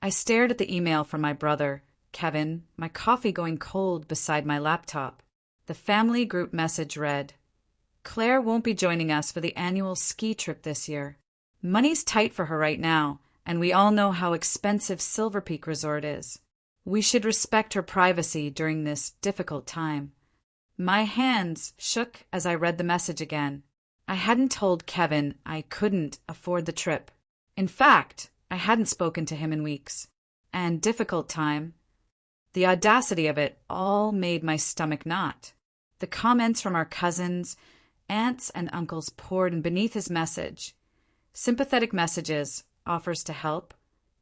I stared at the email from my brother, Kevin, my coffee going cold beside my laptop. The family group message read, "Claire won't be joining us for the annual ski trip this year. Money's tight for her right now, and we all know how expensive Silver Peak Resort is. We should respect her privacy during this difficult time." My hands shook as I read the message again. I hadn't told Kevin I couldn't afford the trip. In fact, I hadn't spoken to him in weeks. And difficult time. The audacity of it all made my stomach knot. The comments from our cousins, aunts, and uncles poured in beneath his message. Sympathetic messages, offers to help,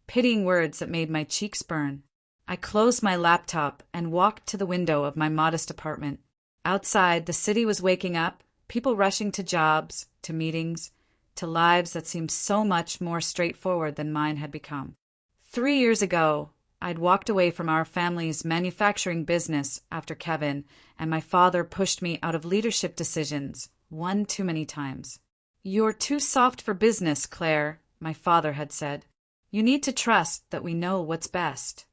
pitying words that made my cheeks burn. I closed my laptop and walked to the window of my modest apartment. Outside, the city was waking up, people rushing to jobs, to meetings, to lives that seemed so much more straightforward than mine had become. 3 years ago, I'd walked away from our family's manufacturing business after Kevin and my father pushed me out of leadership decisions one too many times. "You're too soft for business, Claire," my father had said. "You need to trust that we know what's best."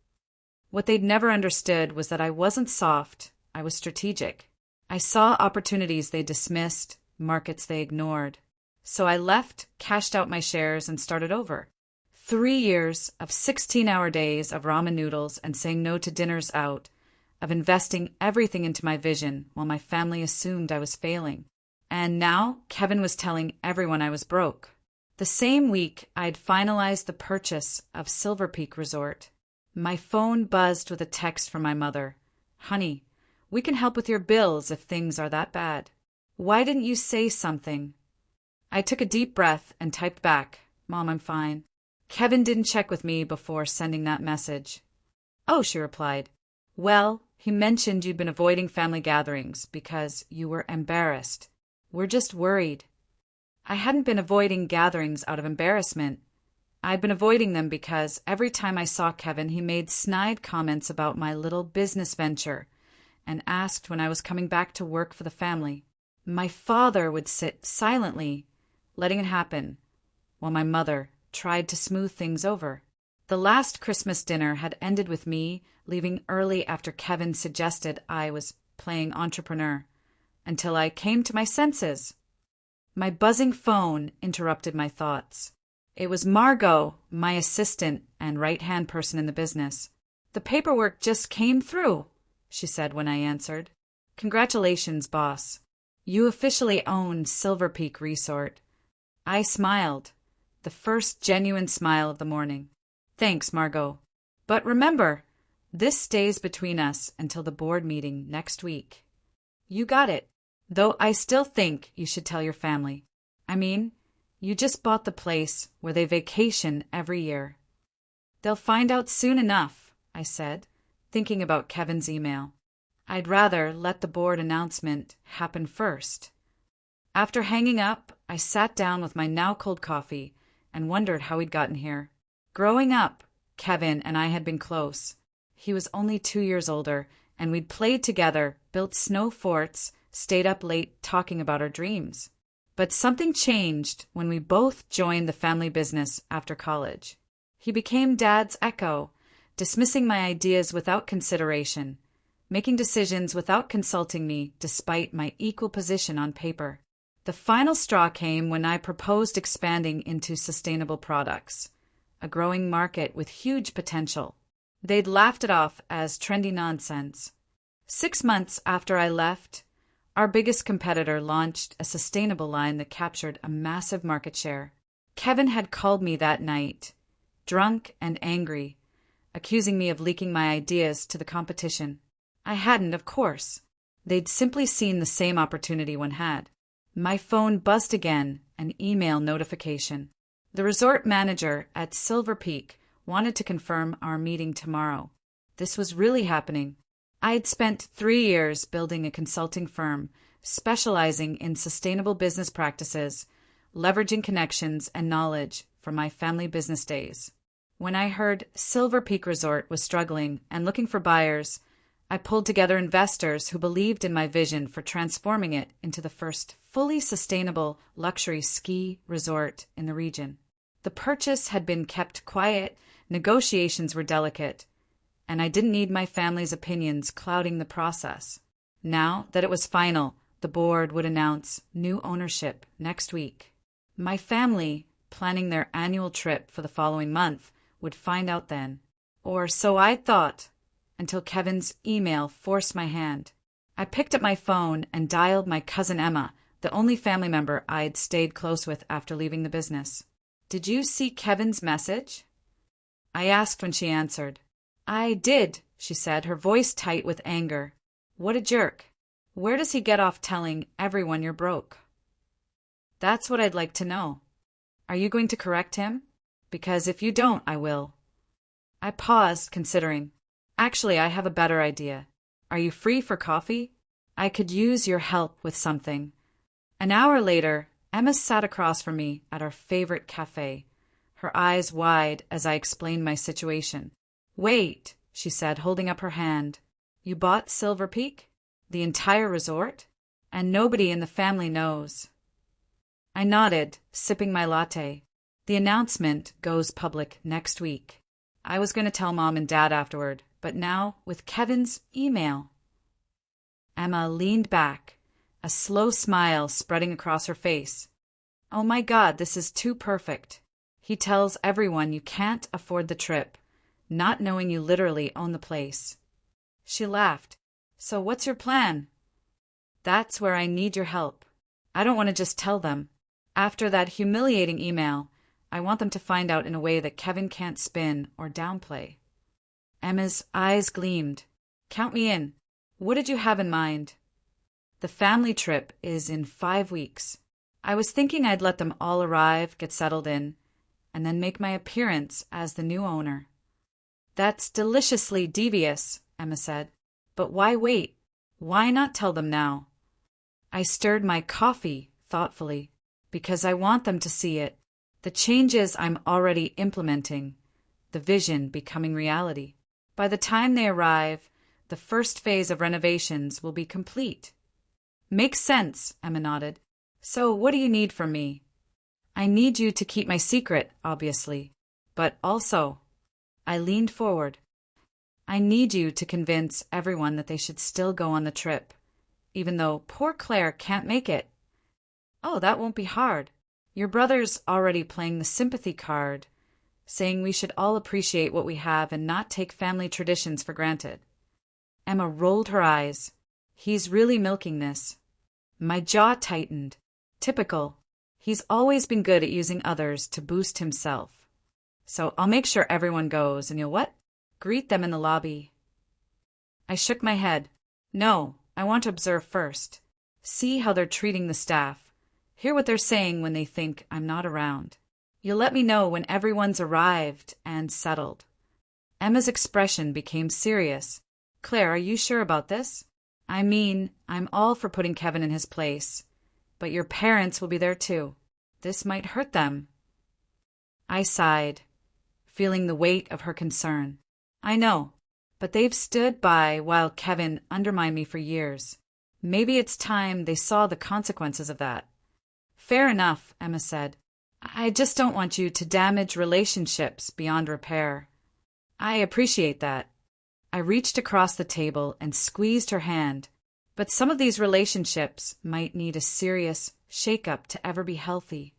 What they'd never understood was that I wasn't soft, I was strategic. I saw opportunities they dismissed, markets they ignored. So I left, cashed out my shares, and started over. 3 years of 16-hour days of ramen noodles and saying no to dinners out, of investing everything into my vision while my family assumed I was failing. And now Kevin was telling everyone I was broke. The same week, I'd finalized the purchase of Silver Peak Resort. My phone buzzed with a text from my mother. "Honey, we can help with your bills if things are that bad. Why didn't you say something?" I took a deep breath and typed back, "Mom, I'm fine." Kevin didn't check with me before sending that message. "Oh," she replied. "Well, he mentioned you'd been avoiding family gatherings because you were embarrassed. We're just worried." I hadn't been avoiding gatherings out of embarrassment. I'd been avoiding them because every time I saw Kevin, he made snide comments about my little business venture and asked when I was coming back to work for the family. My father would sit silently, letting it happen, while my mother tried to smooth things over. The last Christmas dinner had ended with me leaving early after Kevin suggested I was playing entrepreneur, until I came to my senses. My buzzing phone interrupted my thoughts. It was Margot, my assistant and right-hand person in the business. "The paperwork just came through," she said when I answered. "Congratulations, boss. You officially own Silver Peak Resort." I smiled, the first genuine smile of the morning. "Thanks, Margot. But remember, this stays between us until the board meeting next week." "You got it. Though I still think you should tell your family. I mean, you just bought the place where they vacation every year." "They'll find out soon enough," I said, thinking about Kevin's email. I'd rather let the board announcement happen first. After hanging up, I sat down with my now cold coffee and wondered how he'd gotten here. Growing up, Kevin and I had been close. He was only 2 years older, and we'd played together, built snow forts, stayed up late talking about our dreams. But something changed when we both joined the family business after college. He became Dad's echo, dismissing my ideas without consideration, making decisions without consulting me despite my equal position on paper. The final straw came when I proposed expanding into sustainable products, a growing market with huge potential. They'd laughed it off as trendy nonsense. 6 months after I left, our biggest competitor launched a sustainable line that captured a massive market share. Kevin had called me that night, drunk and angry, accusing me of leaking my ideas to the competition. I hadn't, of course. They'd simply seen the same opportunity one had. My phone buzzed again, an email notification. The resort manager at Silver Peak wanted to confirm our meeting tomorrow. This was really happening. I had spent 3 years building a consulting firm, specializing in sustainable business practices, leveraging connections and knowledge from my family business days. When I heard Silver Peak Resort was struggling and looking for buyers, I pulled together investors who believed in my vision for transforming it into the first fully sustainable luxury ski resort in the region. The purchase had been kept quiet, Negotiations were delicate, and I didn't need my family's opinions clouding the process. Now that it was final, the board would announce new ownership next week. My family, planning their annual trip for the following month, would find out then. Or so I thought, until Kevin's email forced my hand. I picked up my phone and dialed my cousin Emma, the only family member I'd stayed close with after leaving the business. "Did you see Kevin's message?" I asked when she answered. "I did," she said, her voice tight with anger. "What a jerk. Where does he get off telling everyone you're broke?" "That's what I'd like to know. Are you going to correct him? Because if you don't, I will." I paused, considering. "Actually, I have a better idea. Are you free for coffee? I could use your help with something." An hour later, Emma sat across from me at our favorite cafe, her eyes wide as I explained my situation. "Wait," she said, holding up her hand. "You bought Silver Peak? The entire resort? And nobody in the family knows?" I nodded, sipping my latte. "The announcement goes public next week. I was going to tell Mom and Dad afterward, but now with Kevin's email." Emma leaned back, a slow smile spreading across her face. "Oh my God, this is too perfect. He tells everyone you can't afford the trip, not knowing you literally own the place." She laughed. "So what's your plan?" "That's where I need your help. I don't want to just tell them. After that humiliating email, I want them to find out in a way that Kevin can't spin or downplay." Emma's eyes gleamed. "Count me in. What did you have in mind?" "The family trip is in 5 weeks. I was thinking I'd let them all arrive, get settled in, and then make my appearance as the new owner." "That's deliciously devious," Emma said. "But why wait? Why not tell them now?" I stirred my coffee thoughtfully. "Because I want them to see it. The changes I'm already implementing. The vision becoming reality. By the time they arrive, the first phase of renovations will be complete." "Makes sense," Emma nodded. "So what do you need from me?" "I need you to keep my secret, obviously. But also," I leaned forward, "I need you to convince everyone that they should still go on the trip, even though poor Claire can't make it." "Oh, that won't be hard. Your brother's already playing the sympathy card, saying we should all appreciate what we have and not take family traditions for granted." Emma rolled her eyes. "He's really milking this." My jaw tightened. Typical. He's always been good at using others to boost himself. "So I'll make sure everyone goes, and you'll what? Greet them in the lobby." I shook my head. "No, I want to observe first. See how they're treating the staff. Hear what they're saying when they think I'm not around. You'll let me know when everyone's arrived and settled." Emma's expression became serious. "Claire, are you sure about this? I mean, I'm all for putting Kevin in his place, but your parents will be there too. This might hurt them." I sighed, feeling the weight of her concern. "I know, but they've stood by while Kevin undermined me for years. Maybe it's time they saw the consequences of that." "Fair enough," Emma said. "I just don't want you to damage relationships beyond repair." "I appreciate that." I reached across the table and squeezed her hand. "But some of these relationships might need a serious shake-up to ever be healthy."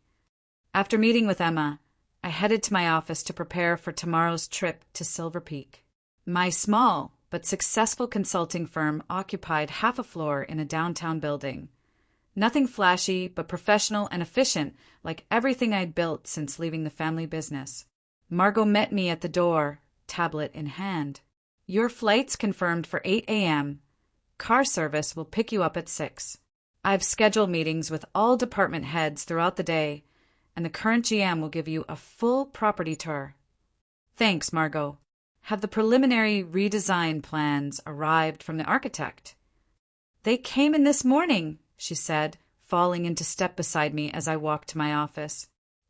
After meeting with Emma, I headed to my office to prepare for tomorrow's trip to Silver Peak. My small but successful consulting firm occupied half a floor in a downtown building. Nothing flashy, but professional and efficient, like everything I'd built since leaving the family business. Margot met me at the door, tablet in hand. "Your flight's confirmed for 8 a.m. Car service will pick you up at 6. I've scheduled meetings with all department heads throughout the day, and the current GM will give you a full property tour." "Thanks, Margot. Have the preliminary redesign plans arrived from the architect?" "They came in this morning," she said, falling into step beside me as I walked to my office.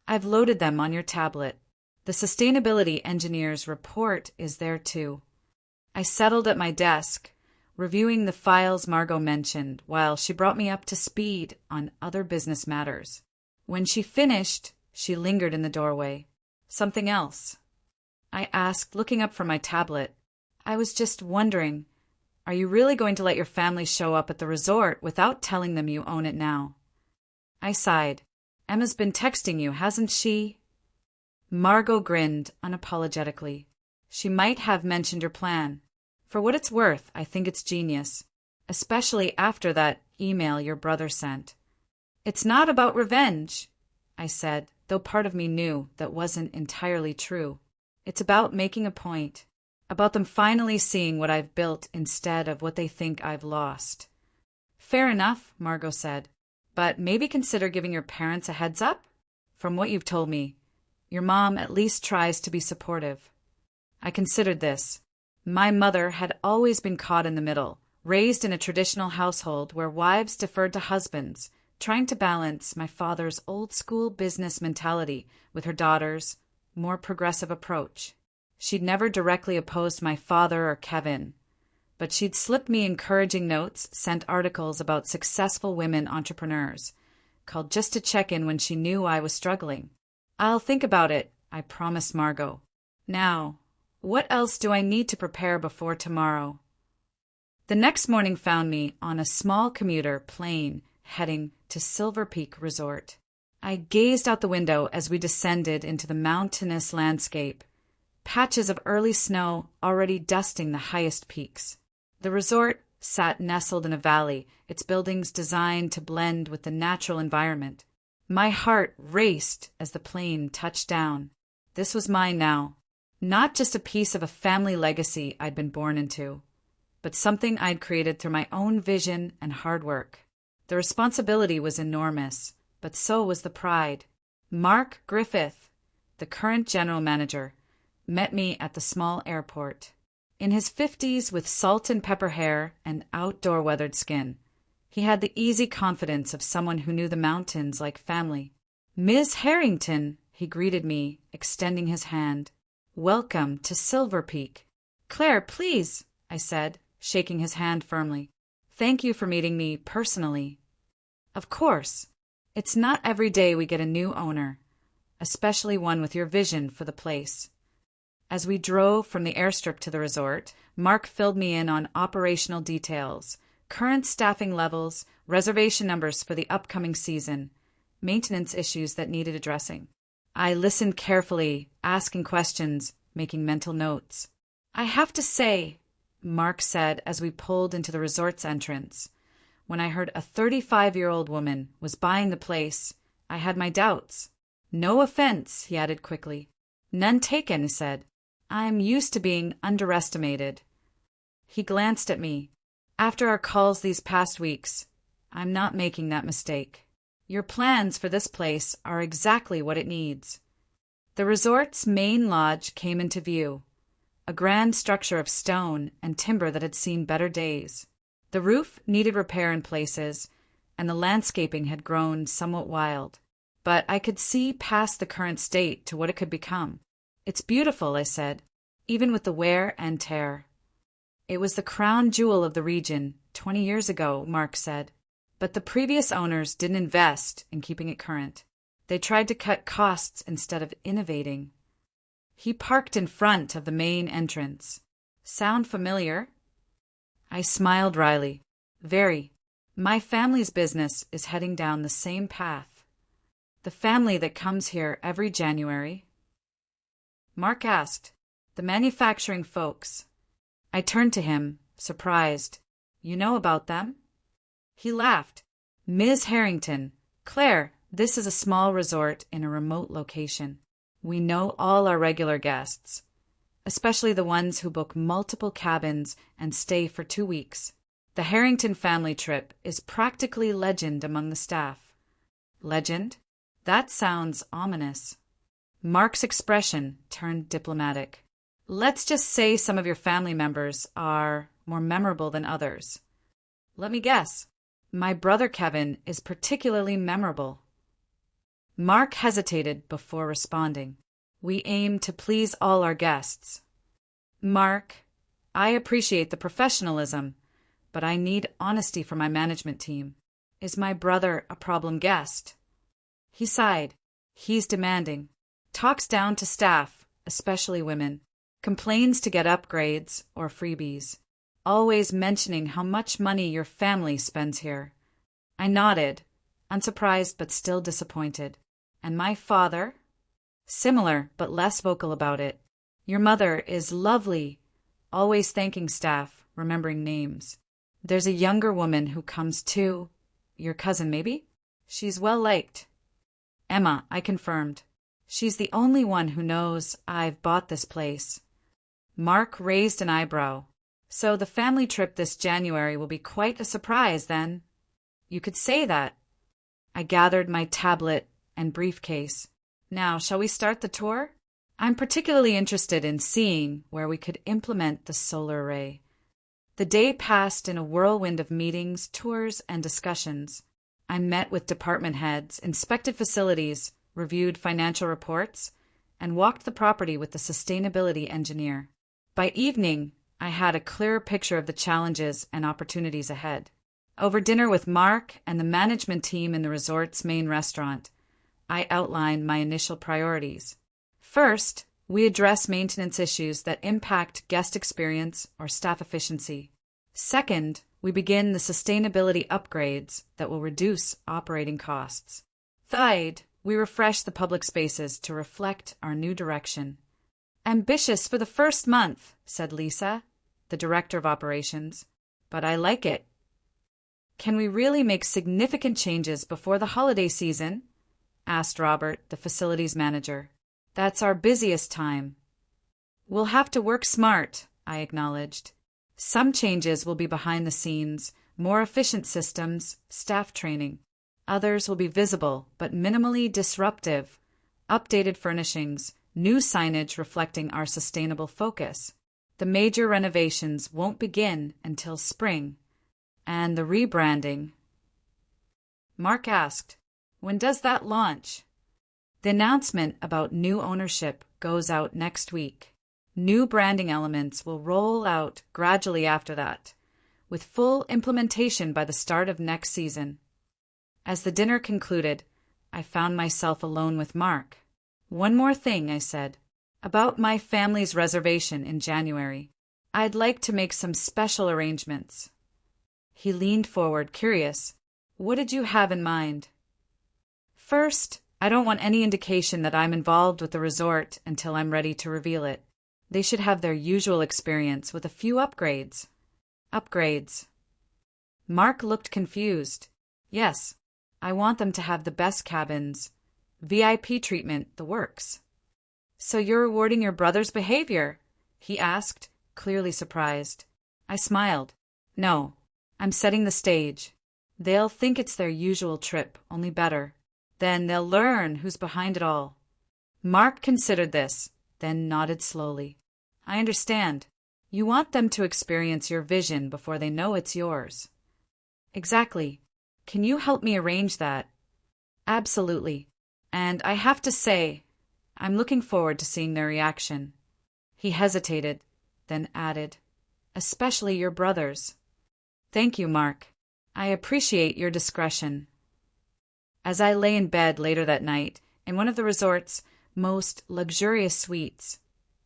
"I've loaded them on your tablet. The sustainability engineer's report is there too." I settled at my desk, reviewing the files Margot mentioned while she brought me up to speed on other business matters. When she finished, she lingered in the doorway. "Something else?" I asked, looking up from my tablet. I was just wondering, are you really going to let your family show up at the resort without telling them you own it now? I sighed. Emma's been texting you, hasn't she? Margot grinned unapologetically. She might have mentioned your plan. For what it's worth, I think it's genius, especially after that email your brother sent. It's not about revenge, I said, though part of me knew that wasn't entirely true. It's about making a point, about them finally seeing what I've built instead of what they think I've lost. Fair enough, Margot said, but maybe consider giving your parents a heads up? From what you've told me, your mom at least tries to be supportive. I considered this. My mother had always been caught in the middle, raised in a traditional household where wives deferred to husbands, trying to balance my father's old-school business mentality with her daughter's more progressive approach. She'd never directly opposed my father or Kevin, but she'd slipped me encouraging notes, sent articles about successful women entrepreneurs, called just to check in when she knew I was struggling. I'll think about it, I promised Margot. Now, what else do I need to prepare before tomorrow? The next morning found me on a small commuter plane heading to Silver Peak Resort. I gazed out the window as we descended into the mountainous landscape, patches of early snow already dusting the highest peaks. The resort sat nestled in a valley, its buildings designed to blend with the natural environment. My heart raced as the plane touched down. This was mine now, not just a piece of a family legacy I'd been born into, but something I'd created through my own vision and hard work. The responsibility was enormous, but so was the pride. Mark Griffith, the current general manager, met me at the small airport. In his 50s with salt and pepper hair and outdoor weathered skin, he had the easy confidence of someone who knew the mountains like family. Ms. Harrington, he greeted me, extending his hand. Welcome to Silver Peak. Claire, please, I said, shaking his hand firmly. Thank you for meeting me personally. Of course. It's not every day we get a new owner, especially one with your vision for the place. As we drove from the airstrip to the resort, Mark filled me in on operational details, current staffing levels, reservation numbers for the upcoming season, maintenance issues that needed addressing. I listened carefully, asking questions, making mental notes. I have to say, Mark said as we pulled into the resort's entrance, when I heard a 35-year-old woman was buying the place, I had my doubts. No offense, he added quickly. None taken, he said. I'm used to being underestimated. He glanced at me. After our calls these past weeks, I'm not making that mistake. Your plans for this place are exactly what it needs. The resort's main lodge came into view, a grand structure of stone and timber that had seen better days. The roof needed repair in places, and the landscaping had grown somewhat wild. But I could see past the current state to what it could become. It's beautiful, I said, even with the wear and tear. It was the crown jewel of the region 20 years ago, Mark said. But the previous owners didn't invest in keeping it current. They tried to cut costs instead of innovating. He parked in front of the main entrance. Sound familiar? I smiled wryly. Very. My family's business is heading down the same path. The family that comes here every January. Mark asked. The manufacturing folks. I turned to him, surprised. You know about them? He laughed. Ms. Harrington. Claire, this is a small resort in a remote location. We know all our regular guests, especially the ones who book multiple cabins and stay for 2 weeks. The Harrington family trip is practically legend among the staff. Legend? That sounds ominous. Mark's expression turned diplomatic. Let's just say some of your family members are more memorable than others. Let me guess. My brother Kevin is particularly memorable. Mark hesitated before responding. We aim to please all our guests. Mark, I appreciate the professionalism, but I need honesty from my management team. Is my brother a problem guest? He sighed. He's demanding. Talks down to staff, especially women, complains to get upgrades or freebies, always mentioning how much money your family spends here. I nodded, unsurprised but still disappointed. And my father? Similar, but less vocal about it. Your mother is lovely, always thanking staff, remembering names. There's a younger woman who comes too. Your cousin, maybe? She's well liked. Emma, I confirmed. She's the only one who knows I've bought this place. Mark raised an eyebrow. So the family trip this January will be quite a surprise, then? You could say that. I gathered my tablet and briefcase. Now, shall we start the tour? I'm particularly interested in seeing where we could implement the solar array. The day passed in a whirlwind of meetings, tours, and discussions. I met with department heads, inspected facilities, reviewed financial reports, and walked the property with the sustainability engineer. By evening, I had a clearer picture of the challenges and opportunities ahead. Over dinner with Mark and the management team in the resort's main restaurant, I outlined my initial priorities. First, we address maintenance issues that impact guest experience or staff efficiency. Second, we begin the sustainability upgrades that will reduce operating costs. Third, we refresh the public spaces to reflect our new direction. Ambitious for the first month, said Lisa, the director of operations, but I like it. Can we really make significant changes before the holiday season? Asked Robert, the facilities manager. That's our busiest time. We'll have to work smart, I acknowledged. Some changes will be behind the scenes, more efficient systems, staff training. Others will be visible but minimally disruptive, updated furnishings, new signage reflecting our sustainable focus. The major renovations won't begin until spring. And the rebranding. Mark asked, when does that launch? The announcement about new ownership goes out next week. New branding elements will roll out gradually after that, with full implementation by the start of next season. As the dinner concluded, I found myself alone with Mark. One more thing, I said, about my family's reservation in January. I'd like to make some special arrangements. He leaned forward, curious. What did you have in mind? First, I don't want any indication that I'm involved with the resort until I'm ready to reveal it. They should have their usual experience with a few upgrades. Upgrades. Mark looked confused. Yes, I want them to have the best cabins, VIP treatment, the works. So you're rewarding your brother's behavior? He asked, clearly surprised. I smiled. No, I'm setting the stage. They'll think it's their usual trip, only better. Then they'll learn who's behind it all. Mark considered this, then nodded slowly. I understand. You want them to experience your vision before they know it's yours. Exactly. Can you help me arrange that? Absolutely. And I have to say, I'm looking forward to seeing their reaction. He hesitated, then added, especially your brothers. Thank you, Mark. I appreciate your discretion. As I lay in bed later that night, in one of the resort's most luxurious suites,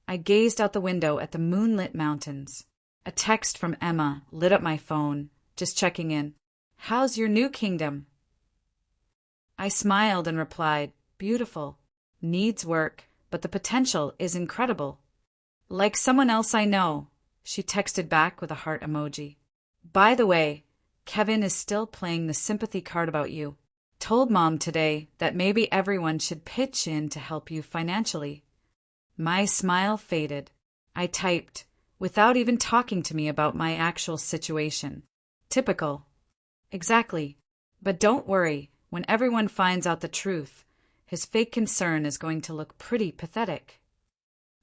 I gazed out the window at the moonlit mountains. A text from Emma lit up my phone, just checking in. How's your new kingdom? I smiled and replied, beautiful. Needs work, but the potential is incredible. Like someone else I know, she texted back with a heart emoji. By the way, Kevin is still playing the sympathy card about you. Told Mom today that maybe everyone should pitch in to help you financially. My smile faded. I typed, without even talking to me about my actual situation. Typical. Exactly. But don't worry, when everyone finds out the truth, his fake concern is going to look pretty pathetic.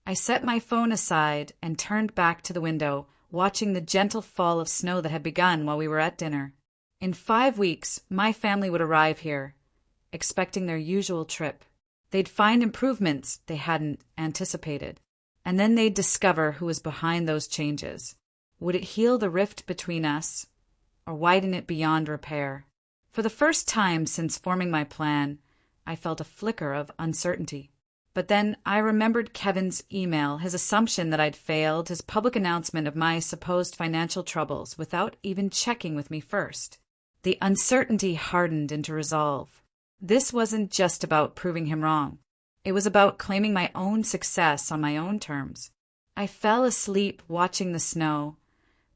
I set my phone aside and turned back to the window, watching the gentle fall of snow that had begun while we were at dinner. In 5 weeks, my family would arrive here, expecting their usual trip. They'd find improvements they hadn't anticipated, and then they'd discover who was behind those changes. Would it heal the rift between us, or widen it beyond repair? For the first time since forming my plan, I felt a flicker of uncertainty. But then I remembered Kevin's email, his assumption that I'd failed, his public announcement of my supposed financial troubles without even checking with me first. The uncertainty hardened into resolve. This wasn't just about proving him wrong. It was about claiming my own success on my own terms. I fell asleep watching the snow,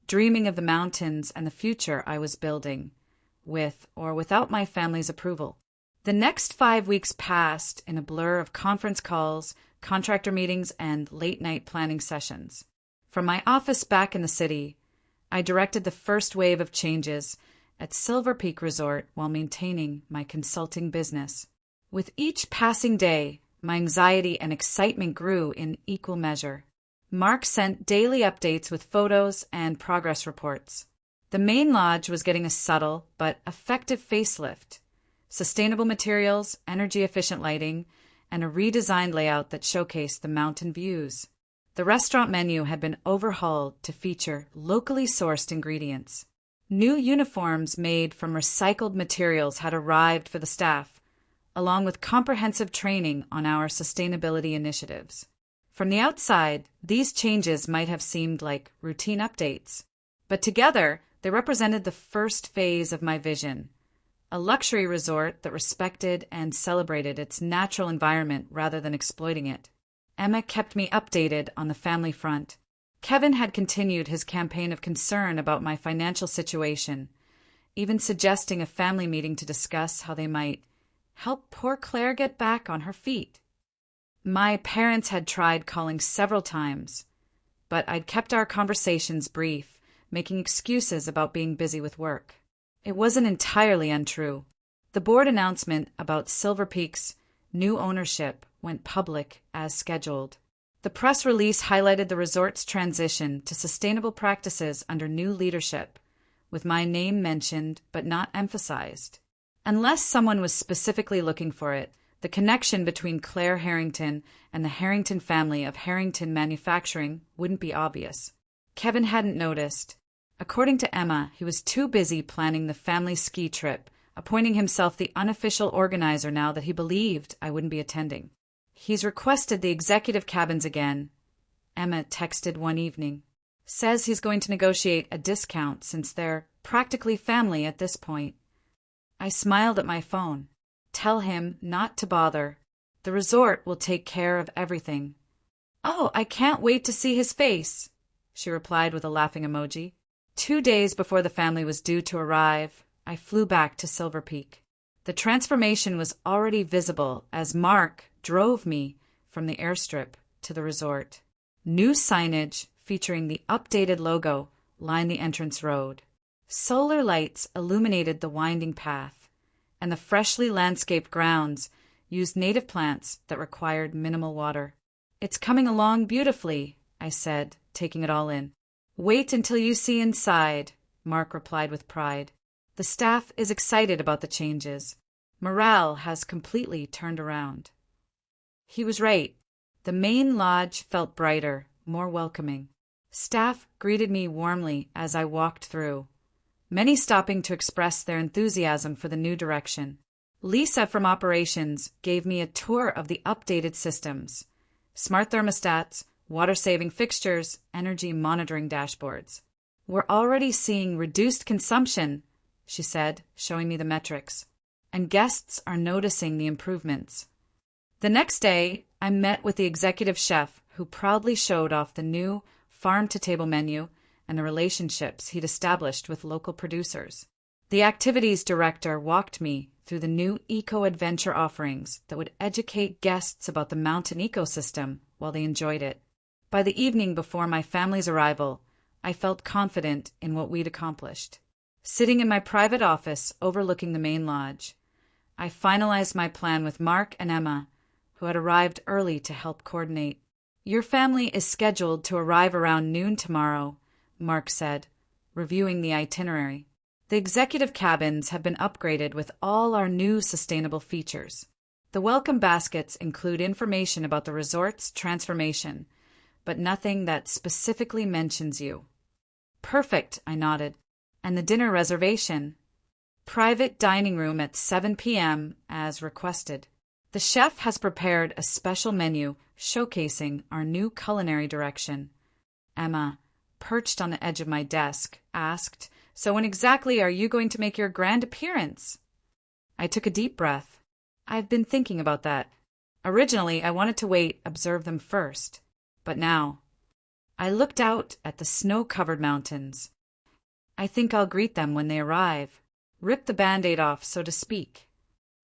dreaming of the mountains and the future I was building, with or without my family's approval. The next 5 weeks passed in a blur of conference calls, contractor meetings, and late-night planning sessions. From my office back in the city, I directed the first wave of changes at Silver Peak Resort while maintaining my consulting business. With each passing day, my anxiety and excitement grew in equal measure. Mark sent daily updates with photos and progress reports. The main lodge was getting a subtle but effective facelift. Sustainable materials, energy-efficient lighting, and a redesigned layout that showcased the mountain views. The restaurant menu had been overhauled to feature locally sourced ingredients. New uniforms made from recycled materials had arrived for the staff, along with comprehensive training on our sustainability initiatives. From the outside, these changes might have seemed like routine updates, but together they represented the first phase of my vision. A luxury resort that respected and celebrated its natural environment rather than exploiting it. Emma kept me updated on the family front. Kevin had continued his campaign of concern about my financial situation, even suggesting a family meeting to discuss how they might help poor Claire get back on her feet. My parents had tried calling several times, but I'd kept our conversations brief, making excuses about being busy with work. It wasn't entirely untrue. The board announcement about Silver Peak's new ownership went public as scheduled. The press release highlighted the resort's transition to sustainable practices under new leadership, with my name mentioned but not emphasized. Unless someone was specifically looking for it, the connection between Claire Harrington and the Harrington family of Harrington Manufacturing wouldn't be obvious. Kevin hadn't noticed. According to Emma, he was too busy planning the family ski trip, appointing himself the unofficial organizer now that he believed I wouldn't be attending. He's requested the executive cabins again, Emma texted one evening. Says he's going to negotiate a discount since they're practically family at this point. I smiled at my phone. Tell him not to bother. The resort will take care of everything. Oh, I can't wait to see his face, she replied with a laughing emoji. 2 days before the family was due to arrive, I flew back to Silver Peak. The transformation was already visible as Mark drove me from the airstrip to the resort. New signage featuring the updated logo lined the entrance road. Solar lights illuminated the winding path, and the freshly landscaped grounds used native plants that required minimal water. It's coming along beautifully, I said, taking it all in. Wait until you see inside, Mark replied with pride. The staff is excited about the changes. Morale has completely turned around. He was right. The main lodge felt brighter, more welcoming. Staff greeted me warmly as I walked through, many stopping to express their enthusiasm for the new direction. Lisa from operations gave me a tour of the updated systems: smart thermostats, water-saving fixtures, energy monitoring dashboards. We're already seeing reduced consumption, she said, showing me the metrics, and guests are noticing the improvements. The next day, I met with the executive chef who proudly showed off the new farm-to-table menu and the relationships he'd established with local producers. The activities director walked me through the new eco-adventure offerings that would educate guests about the mountain ecosystem while they enjoyed it. By the evening before my family's arrival, I felt confident in what we'd accomplished. Sitting in my private office overlooking the main lodge, I finalized my plan with Mark and Emma, who had arrived early to help coordinate. Your family is scheduled to arrive around noon tomorrow, Mark said, reviewing the itinerary. The executive cabins have been upgraded with all our new sustainable features. The welcome baskets include information about the resort's transformation, but nothing that specifically mentions you. Perfect, I nodded. And the dinner reservation? Private dining room at 7 p.m. as requested. The chef has prepared a special menu showcasing our new culinary direction. Emma, perched on the edge of my desk, asked, "So when exactly are you going to make your grand appearance?" I took a deep breath. I've been thinking about that. Originally, I wanted to wait, observe them first. But now, I looked out at the snow-covered mountains. I think I'll greet them when they arrive. Rip the Band-Aid off, so to speak.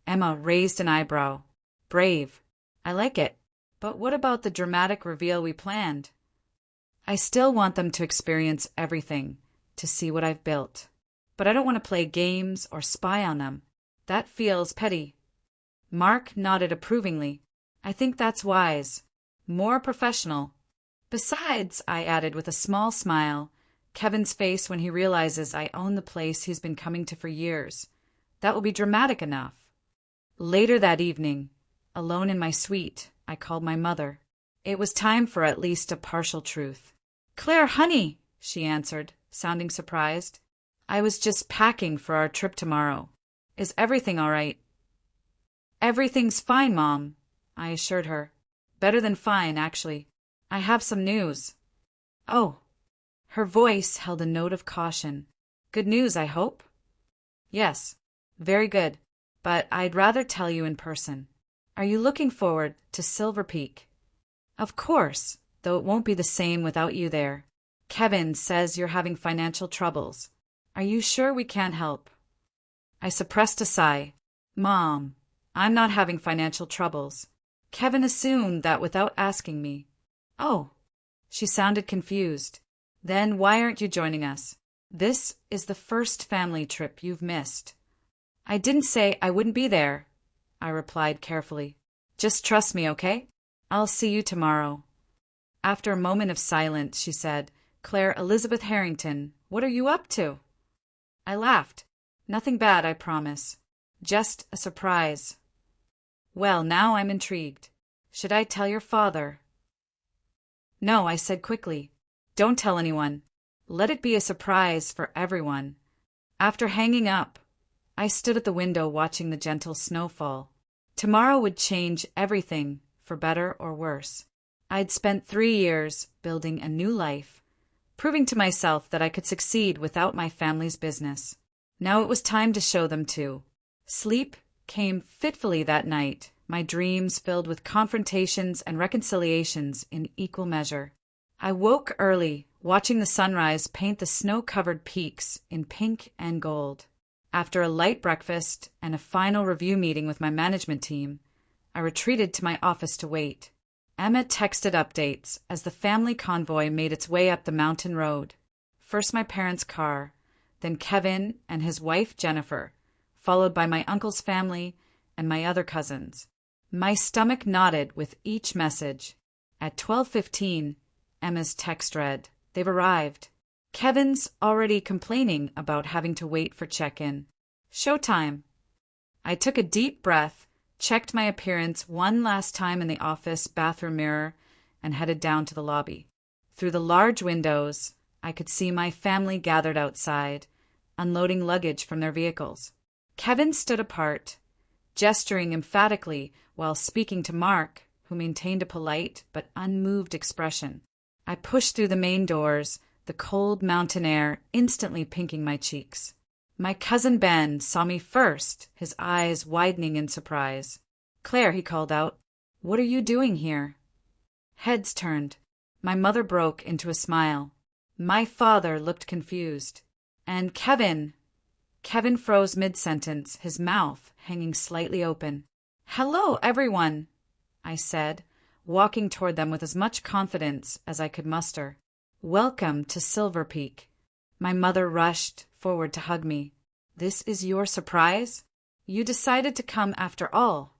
Emma raised an eyebrow. Brave. I like it. But what about the dramatic reveal we planned? I still want them to experience everything, to see what I've built. But I don't want to play games or spy on them. That feels petty. Mark nodded approvingly. I think that's wise. More professional. Besides, I added with a small smile, Kevin's face when he realizes I own the place he's been coming to for years. That will be dramatic enough. Later that evening, alone in my suite, I called my mother. It was time for at least a partial truth. "Claire, honey," she answered, sounding surprised. "I was just packing for our trip tomorrow. Is everything all right?" "Everything's fine, Mom," I assured her. "Better than fine, actually. I have some news." "Oh." Her voice held a note of caution. "Good news, I hope?" "Yes, very good, but I'd rather tell you in person. Are you looking forward to Silver Peak?" "Of course, though it won't be the same without you there. Kevin says you're having financial troubles. Are you sure we can't help?" I suppressed a sigh. "Mom, I'm not having financial troubles. Kevin assumed that without asking me." "Oh." She sounded confused. "Then why aren't you joining us? This is the first family trip you've missed." "I didn't say I wouldn't be there," I replied carefully. "Just trust me, okay? I'll see you tomorrow." After a moment of silence, she said, "Claire Elizabeth Harrington, what are you up to?" I laughed. "Nothing bad, I promise. Just a surprise." "Well, now I'm intrigued. Should I tell your father?" "No," I said quickly. "Don't tell anyone. Let it be a surprise for everyone." After hanging up, I stood at the window watching the gentle snowfall. Tomorrow would change everything, for better or worse. I'd spent 3 years building a new life, proving to myself that I could succeed without my family's business. Now it was time to show them too. Sleep came fitfully that night, my dreams filled with confrontations and reconciliations in equal measure. I woke early, watching the sunrise paint the snow-covered peaks in pink and gold. After a light breakfast and a final review meeting with my management team, I retreated to my office to wait. Emma texted updates as the family convoy made its way up the mountain road. First my parents' car, then Kevin and his wife Jennifer, followed by my uncle's family and my other cousins. My stomach knotted with each message. At 12:15, Emma's text read, "They've arrived." Kevin's already complaining about having to wait for check-in. Showtime. I took a deep breath, checked my appearance one last time in the office bathroom mirror, and headed down to the lobby. Through the large windows, I could see my family gathered outside, unloading luggage from their vehicles. Kevin stood apart, gesturing emphatically while speaking to Mark, who maintained a polite but unmoved expression. I pushed through the main doors, the cold mountain air instantly pinking my cheeks. My cousin Ben saw me first, his eyes widening in surprise. "Claire," he called out, "what are you doing here?" Heads turned. My mother broke into a smile. My father looked confused. And Kevin froze mid-sentence, his mouth hanging slightly open. "Hello, everyone," I said, walking toward them with as much confidence as I could muster. "Welcome to Silver Peak." My mother rushed forward to hug me. "This is your surprise? You decided to come after all."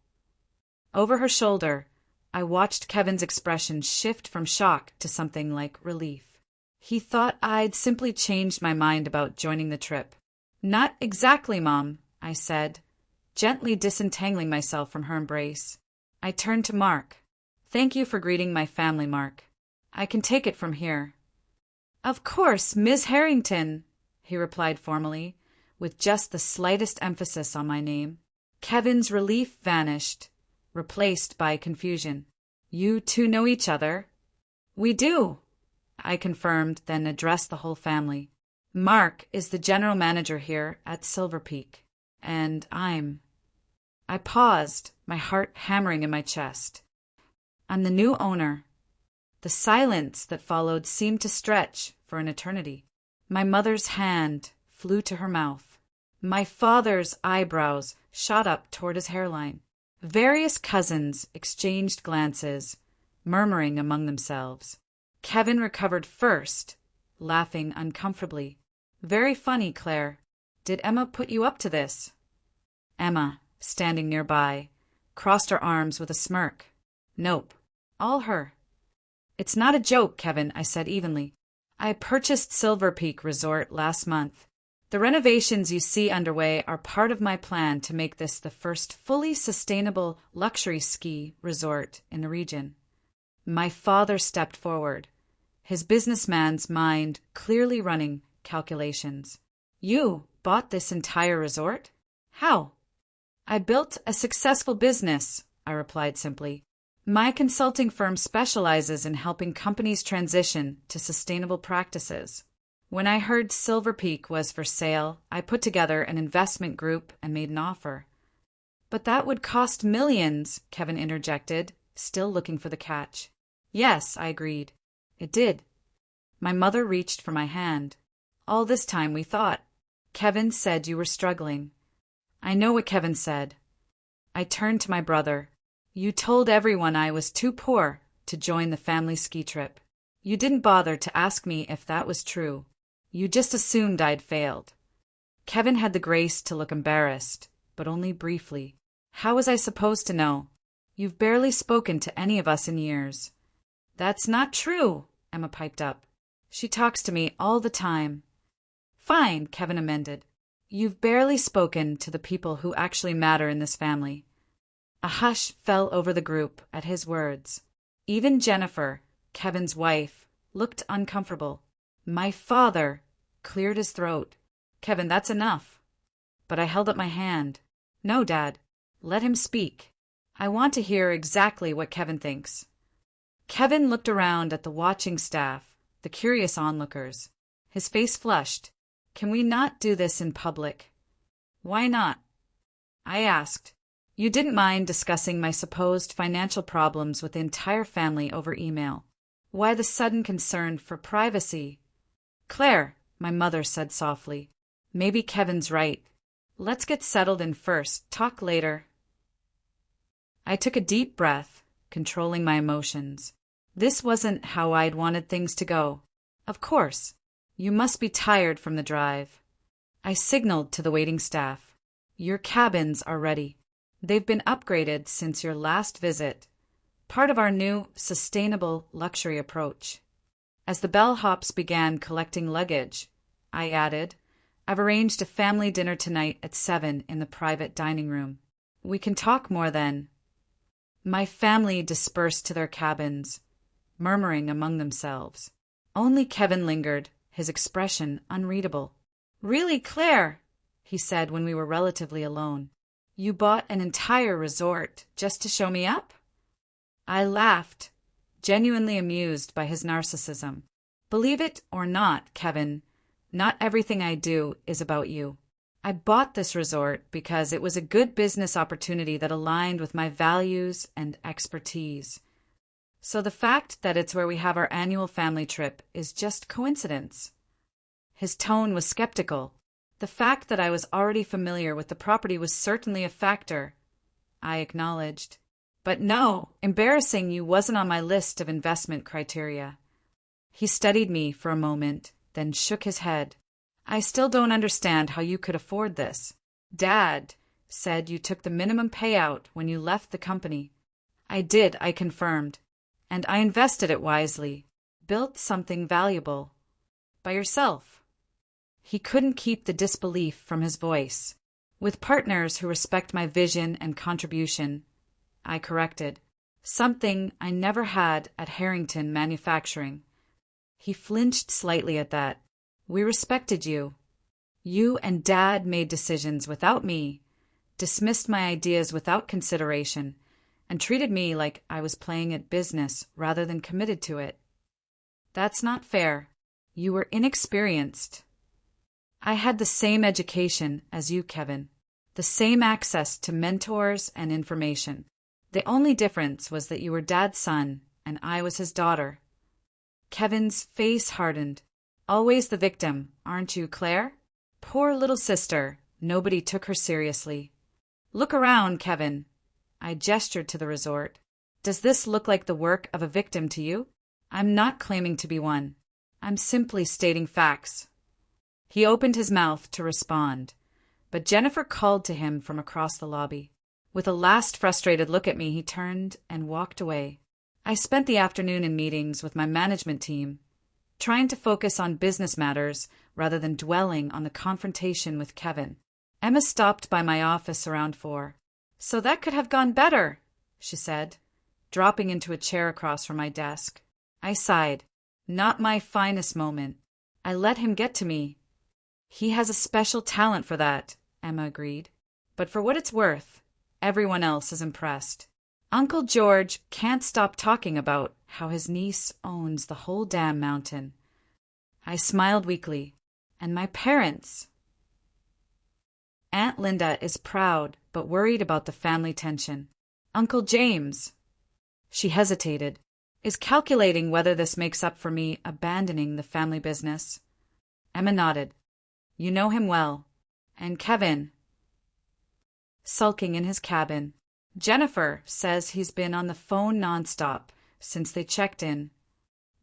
Over her shoulder, I watched Kevin's expression shift from shock to something like relief. He thought I'd simply changed my mind about joining the trip. "Not exactly, Mom," I said, gently disentangling myself from her embrace. I turned to Mark. "Thank you for greeting my family, Mark. I can take it from here." "Of course, Ms. Harrington," he replied formally, with just the slightest emphasis on my name. Kevin's relief vanished. replaced by confusion. You two know each other? We do, I confirmed, then addressed the whole family. Mark is the general manager here at Silver Peak, and I paused, my heart hammering in my chest. I'm the new owner. The silence that followed seemed to stretch for an eternity. My mother's hand flew to her mouth. My father's eyebrows shot up toward his hairline. Various cousins exchanged glances, murmuring among themselves. Kevin recovered first, laughing uncomfortably. Very funny, Claire. Did Emma put you up to this? Emma, standing nearby, crossed her arms with a smirk. Nope, all her. It's not a joke, Kevin, I said evenly. I purchased Silver Peak Resort last month. The renovations you see underway are part of my plan to make this the first fully sustainable luxury ski resort in the region. My father stepped forward, his businessman's mind clearly running calculations. You bought this entire resort? How? I built a successful business, I replied simply. My consulting firm specializes in helping companies transition to sustainable practices. When I heard Silver Peak was for sale, I put together an investment group and made an offer. But that would cost millions, Kevin interjected, still looking for the catch. Yes, I agreed. It did. My mother reached for my hand. All this time we thought. Kevin said you were struggling. I know what Kevin said. I turned to my brother. You told everyone I was too poor to join the family ski trip. You didn't bother to ask me if that was true. You just assumed I'd failed. Kevin had the grace to look embarrassed, but only briefly. How was I supposed to know? You've barely spoken to any of us in years. That's not true, Emma piped up. She talks to me all the time. Fine, Kevin amended. You've barely spoken to the people who actually matter in this family. A hush fell over the group at his words. Even Jennifer, Kevin's wife, looked uncomfortable. My father cleared his throat. Kevin, that's enough. But I held up my hand. No, Dad. Let him speak. I want to hear exactly what Kevin thinks. Kevin looked around at the watching staff, the curious onlookers. His face flushed. Can we not do this in public? Why not? I asked. You didn't mind discussing my supposed financial problems with the entire family over email. Why the sudden concern for privacy? Claire, my mother said softly. Maybe Kevin's right. Let's get settled in first, talk later. I took a deep breath, controlling my emotions. This wasn't how I'd wanted things to go. Of course. You must be tired from the drive. I signaled to the waiting staff. Your cabins are ready. They've been upgraded since your last visit, part of our new sustainable luxury approach. As the bellhops began collecting luggage, I added, I've arranged a family dinner tonight at 7 in the private dining room. We can talk more then. My family dispersed to their cabins, murmuring among themselves. Only Kevin lingered, his expression unreadable. Really, Claire, he said when we were relatively alone. You bought an entire resort just to show me up? I laughed, genuinely amused by his narcissism. Believe it or not, Kevin, not everything I do is about you. I bought this resort because it was a good business opportunity that aligned with my values and expertise. So the fact that it's where we have our annual family trip is just coincidence. His tone was skeptical. The fact that I was already familiar with the property was certainly a factor, I acknowledged. But no, embarrassing you wasn't on my list of investment criteria. He studied me for a moment, then shook his head. I still don't understand how you could afford this. Dad said you took the minimum payout when you left the company. I did, I confirmed. And I invested it wisely. Built something valuable. By yourself. He couldn't keep the disbelief from his voice. With partners who respect my vision and contribution, I corrected. Something I never had at Harrington Manufacturing. He flinched slightly at that. We respected you. You and Dad made decisions without me, dismissed my ideas without consideration, and treated me like I was playing at business rather than committed to it. That's not fair. You were inexperienced. I had the same education as you, Kevin, the same access to mentors and information. The only difference was that you were Dad's son and I was his daughter. Kevin's face hardened. Always the victim, aren't you, Claire? Poor little sister. Nobody took her seriously. Look around, Kevin. I gestured to the resort. Does this look like the work of a victim to you? I'm not claiming to be one. I'm simply stating facts. He opened his mouth to respond, but Jennifer called to him from across the lobby. With a last frustrated look at me, he turned and walked away. I spent the afternoon in meetings with my management team, trying to focus on business matters rather than dwelling on the confrontation with Kevin. Emma stopped by my office around 4. So that could have gone better, she said, dropping into a chair across from my desk. I sighed. Not my finest moment. I let him get to me. He has a special talent for that, Emma agreed. But for what it's worth, everyone else is impressed. Uncle George can't stop talking about how his niece owns the whole damn mountain. I smiled weakly. And my parents? Aunt Linda is proud but worried about the family tension. Uncle James, she hesitated, is calculating whether this makes up for me abandoning the family business. Emma nodded. You know him well. And Kevin, sulking in his cabin. Jennifer says he's been on the phone nonstop since they checked in.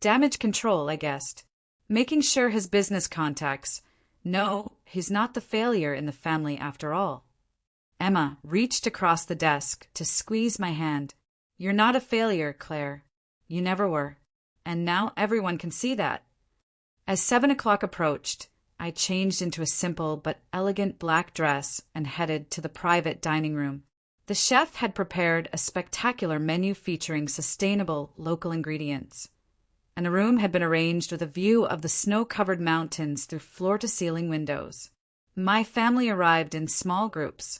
Damage control, I guessed. Making sure his business contacts know he's not the failure in the family after all. Emma reached across the desk to squeeze my hand. You're not a failure, Claire. You never were. And now everyone can see that. As 7 o'clock approached, I changed into a simple but elegant black dress and headed to the private dining room. The chef had prepared a spectacular menu featuring sustainable local ingredients, and a room had been arranged with a view of the snow-covered mountains through floor-to-ceiling windows. My family arrived in small groups,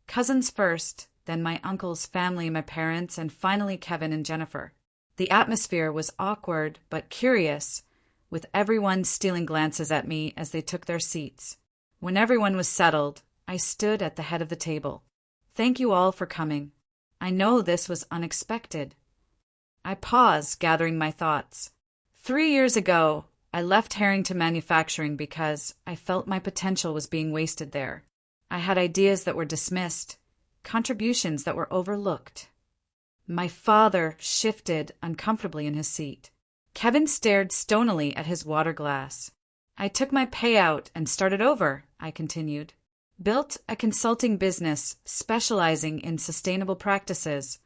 cousins first, then my uncle's family, my parents, and finally Kevin and Jennifer. The atmosphere was awkward but curious, with everyone stealing glances at me as they took their seats. When everyone was settled, I stood at the head of the table. Thank you all for coming. I know this was unexpected. I paused, gathering my thoughts. 3 years ago, I left Harrington Manufacturing because I felt my potential was being wasted there. I had ideas that were dismissed, contributions that were overlooked. My father shifted uncomfortably in his seat. Kevin stared stonily at his water glass. I took my payout and started over, I continued. Built a consulting business specializing in sustainable practices,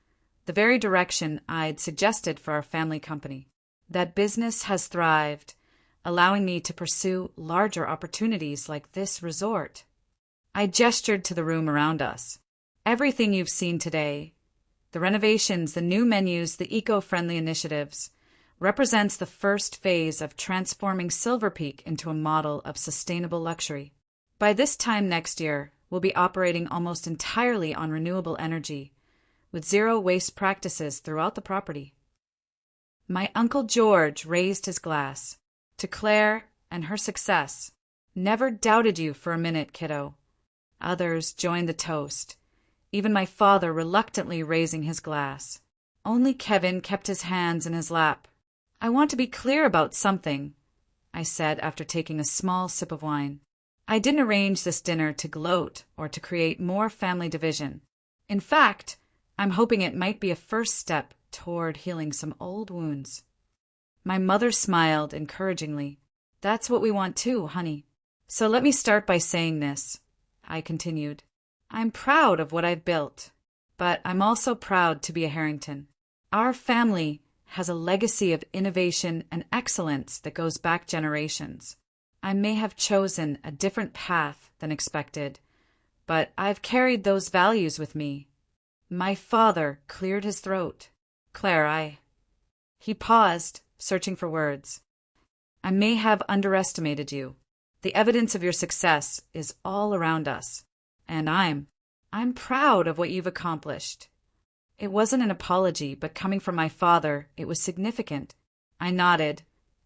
the very direction I'd suggested for our family company. That business has thrived, allowing me to pursue larger opportunities like this resort. I gestured to the room around us. Everything you've seen today, the renovations, the new menus, the eco-friendly initiatives, represents the first phase of transforming Silver Peak into a model of sustainable luxury. By this time next year, we'll be operating almost entirely on renewable energy, with zero waste practices throughout the property. My Uncle George raised his glass. To Claire and her success. Never doubted you for a minute, kiddo. Others joined the toast, even my father reluctantly raising his glass. Only Kevin kept his hands in his lap. I want to be clear about something, I said after taking a small sip of wine. I didn't arrange this dinner to gloat or to create more family division. In fact, I'm hoping it might be a first step toward healing some old wounds. My mother smiled encouragingly. That's what we want too, honey. So let me start by saying this, I continued. I'm proud of what I've built, but I'm also proud to be a Harrington. Our family has a legacy of innovation and excellence that goes back generations. I may have chosen a different path than expected, but I've carried those values with me. My father cleared his throat. Claire, He paused, searching for words. I may have underestimated you. The evidence of your success is all around us, and I'm proud of what you've accomplished. It wasn't an apology, but coming from my father, it was significant. I nodded,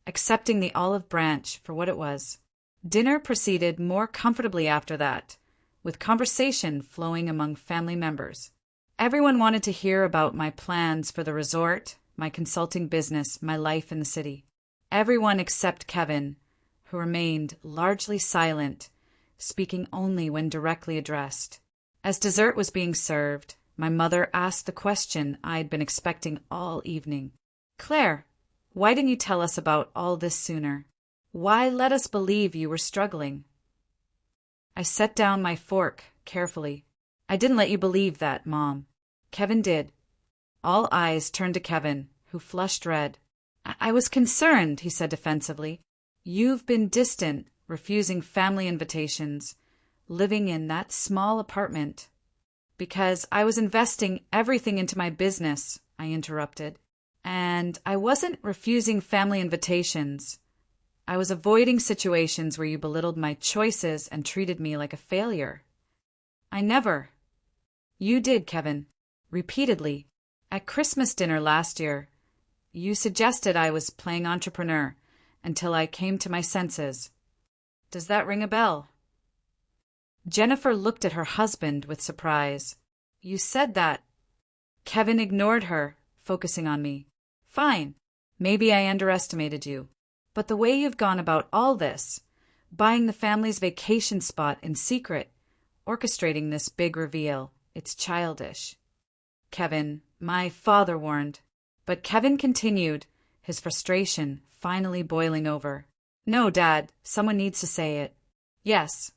accepting the olive branch for what it was. Dinner proceeded more comfortably after that, with conversation flowing among family members. Everyone wanted to hear about my plans for the resort, my consulting business, my life in the city. Everyone except Kevin, who remained largely silent, speaking only when directly addressed. As dessert was being served, my mother asked the question I'd been expecting all evening. "Claire, why didn't you tell us about all this sooner? Why let us believe you were struggling?" I set down my fork carefully. "I didn't let you believe that, Mom. Kevin did." All eyes turned to Kevin, who flushed red. I was concerned," he said defensively. "You've been distant, refusing family invitations, living in that small apartment." "Because I was investing everything into my business," I interrupted. "And I wasn't refusing family invitations. I was avoiding situations where you belittled my choices and treated me like a failure." "I never." "You did, Kevin. Repeatedly. At Christmas dinner last year, you suggested I was playing entrepreneur until I came to my senses. Does that ring a bell?" Jennifer looked at her husband with surprise. "You said that." Kevin ignored her, focusing on me. "Fine. Maybe I underestimated you. But the way you've gone about all this, buying the family's vacation spot in secret, orchestrating this big reveal, it's childish." "Kevin, my father warned." But Kevin continued, his frustration finally boiling over. "No, Dad, someone needs to say it." "Yes,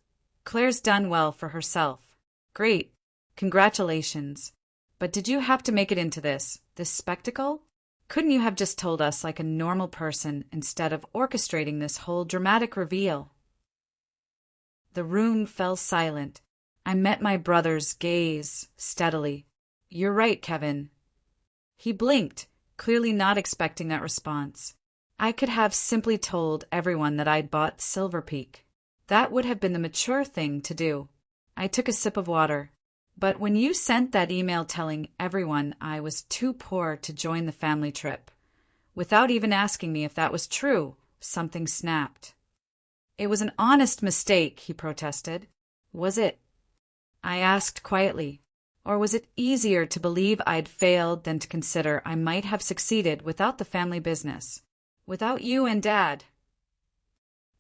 Claire's done well for herself." "Great. Congratulations. But did you have to make it into this spectacle? Couldn't you have just told us like a normal person instead of orchestrating this whole dramatic reveal?" The room fell silent. I met my brother's gaze steadily. "You're right, Kevin." He blinked, clearly not expecting that response. I could have simply told everyone that I'd bought Silver Peak. That would have been the mature thing to do. I took a sip of water. "But when you sent that email telling everyone I was too poor to join the family trip, without even asking me if that was true, something snapped." "It was an honest mistake," he protested. "Was it?" I asked quietly. "Or was it easier to believe I'd failed than to consider I might have succeeded without the family business? Without you and Dad?"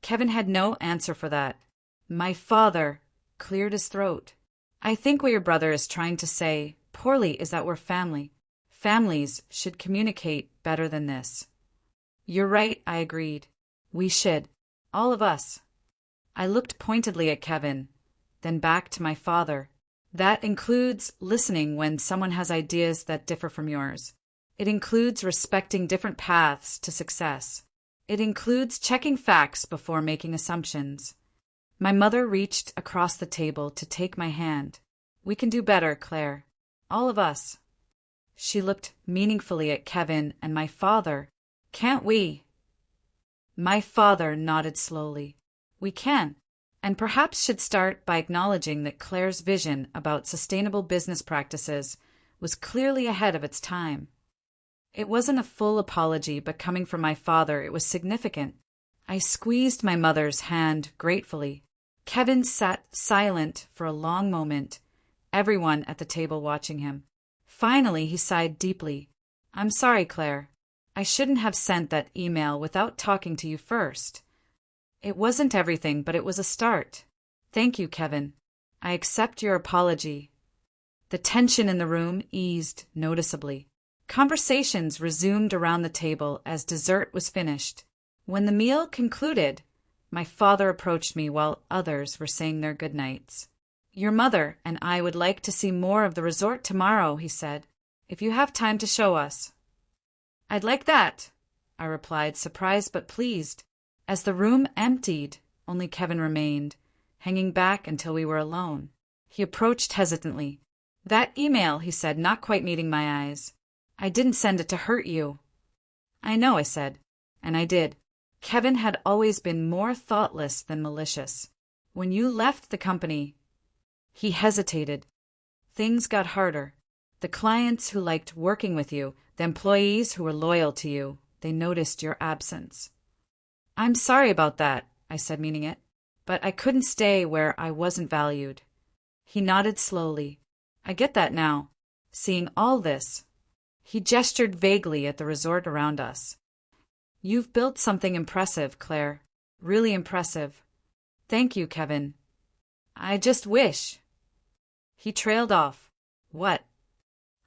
Kevin had no answer for that. My father cleared his throat. "I think what your brother is trying to say poorly is that we're family. Families should communicate better than this." "You're right," I agreed. "We should. All of us." I looked pointedly at Kevin, then back to my father. "That includes listening when someone has ideas that differ from yours. It includes respecting different paths to success. It includes checking facts before making assumptions." My mother reached across the table to take my hand. "We can do better, Claire. All of us." She looked meaningfully at Kevin and my father. "Can't we?" My father nodded slowly. "We can, and perhaps should start by acknowledging that Claire's vision about sustainable business practices was clearly ahead of its time." It wasn't a full apology, but coming from my father, it was significant. I squeezed my mother's hand gratefully. Kevin sat silent for a long moment, everyone at the table watching him. Finally, he sighed deeply. "I'm sorry, Claire. I shouldn't have sent that email without talking to you first. It wasn't everything, but it was a start. Thank you, Kevin. I accept your apology." The tension in the room eased noticeably. Conversations resumed around the table as dessert was finished. When the meal concluded, my father approached me while others were saying their goodnights. "Your mother and I would like to see more of the resort tomorrow," he said, "if you have time to show us." "I'd like that," I replied, surprised but pleased. As the room emptied, only Kevin remained, hanging back until we were alone. He approached hesitantly. "That email," he said, not quite meeting my eyes. "I didn't send it to hurt you." "I know," I said, and I did. Kevin had always been more thoughtless than malicious. "When you left the company—" He hesitated. "Things got harder. The clients who liked working with you, the employees who were loyal to you, they noticed your absence. I'm sorry about that, I said, meaning it, but I couldn't stay where I wasn't valued. He nodded slowly. I get that now. Seeing all this. He gestured vaguely at the resort around us. You've built something impressive, Claire. Really impressive. Thank you, Kevin. I just wish. He trailed off. What?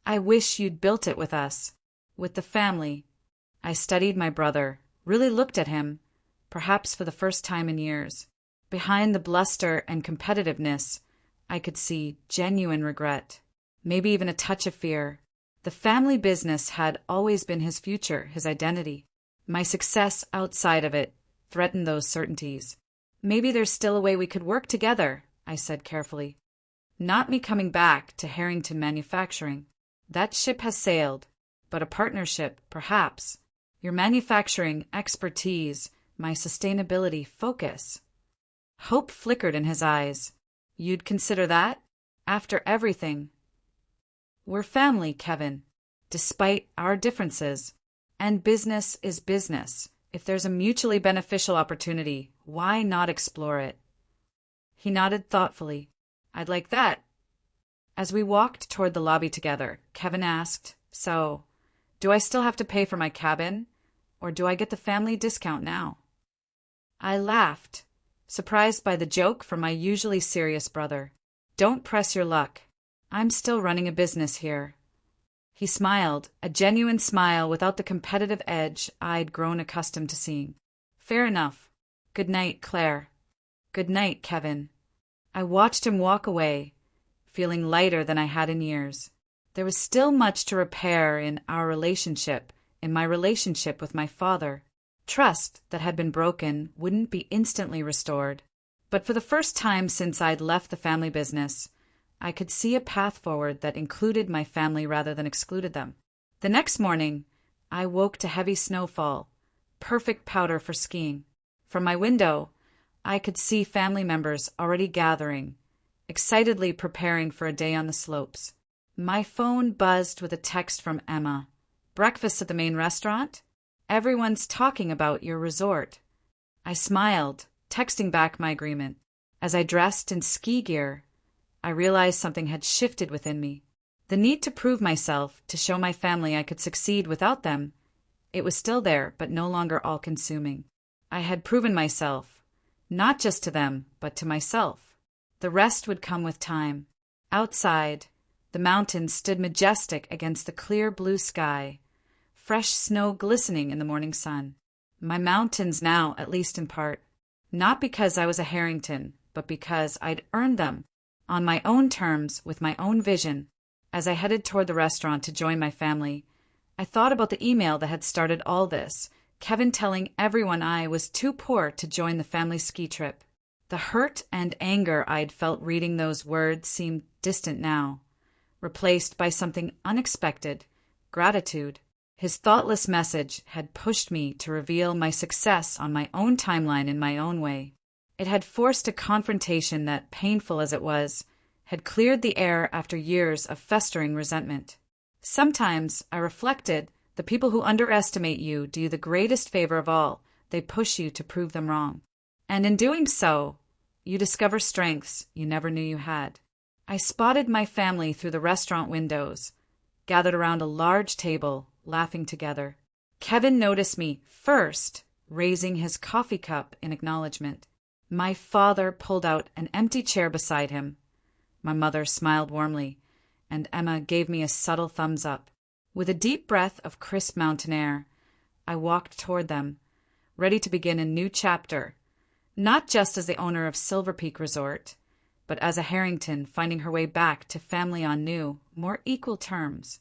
I wish you'd built it with us. With the family. I studied my brother, really looked at him, perhaps for the first time in years. Behind the bluster and competitiveness, I could see genuine regret, maybe even a touch of fear. The family business had always been his future, his identity. My success outside of it threatened those certainties. Maybe there's still a way we could work together, I said carefully. Not me coming back to Harrington Manufacturing. That ship has sailed, but a partnership, perhaps. Your manufacturing expertise, my sustainability focus. Hope flickered in his eyes. You'd consider that? After everything. We're family, Kevin, despite our differences. And business is business. If there's a mutually beneficial opportunity, why not explore it? He nodded thoughtfully. I'd like that. As we walked toward the lobby together, Kevin asked, So, do I still have to pay for my cabin? Or do I get the family discount now? I laughed, surprised by the joke from my usually serious brother. Don't press your luck. I'm still running a business here. He smiled, a genuine smile without the competitive edge I'd grown accustomed to seeing. Fair enough. Good night, Claire. Good night, Kevin. I watched him walk away, feeling lighter than I had in years. There was still much to repair in our relationship, in my relationship with my father. Trust that had been broken wouldn't be instantly restored. But for the first time since I'd left the family business, I could see a path forward that included my family rather than excluded them. The next morning, I woke to heavy snowfall, perfect powder for skiing. From my window, I could see family members already gathering, excitedly preparing for a day on the slopes. My phone buzzed with a text from Emma. Breakfast at the main restaurant? Everyone's talking about your resort. I smiled, texting back my agreement. As I dressed in ski gear, I realized something had shifted within me. The need to prove myself, to show my family I could succeed without them, it was still there, but no longer all-consuming. I had proven myself, not just to them, but to myself. The rest would come with time. Outside, the mountains stood majestic against the clear blue sky, fresh snow glistening in the morning sun. My mountains now, at least in part, not because I was a Harrington, but because I'd earned them, on my own terms, with my own vision. As I headed toward the restaurant to join my family, I thought about the email that had started all this, Kevin telling everyone I was too poor to join the family ski trip. The hurt and anger I'd felt reading those words seemed distant now, replaced by something unexpected, gratitude. His thoughtless message had pushed me to reveal my success on my own timeline in my own way. It had forced a confrontation that, painful as it was, had cleared the air after years of festering resentment. Sometimes, I reflected, the people who underestimate you do you the greatest favor of all. They push you to prove them wrong. And in doing so, you discover strengths you never knew you had. I spotted my family through the restaurant windows, gathered around a large table, laughing together. Kevin noticed me first, raising his coffee cup in acknowledgement. My father pulled out an empty chair beside him. My mother smiled warmly, and Emma gave me a subtle thumbs up. With a deep breath of crisp mountain air, I walked toward them, ready to begin a new chapter, not just as the owner of Silver Peak Resort, but as a Harrington finding her way back to family on new, more equal terms.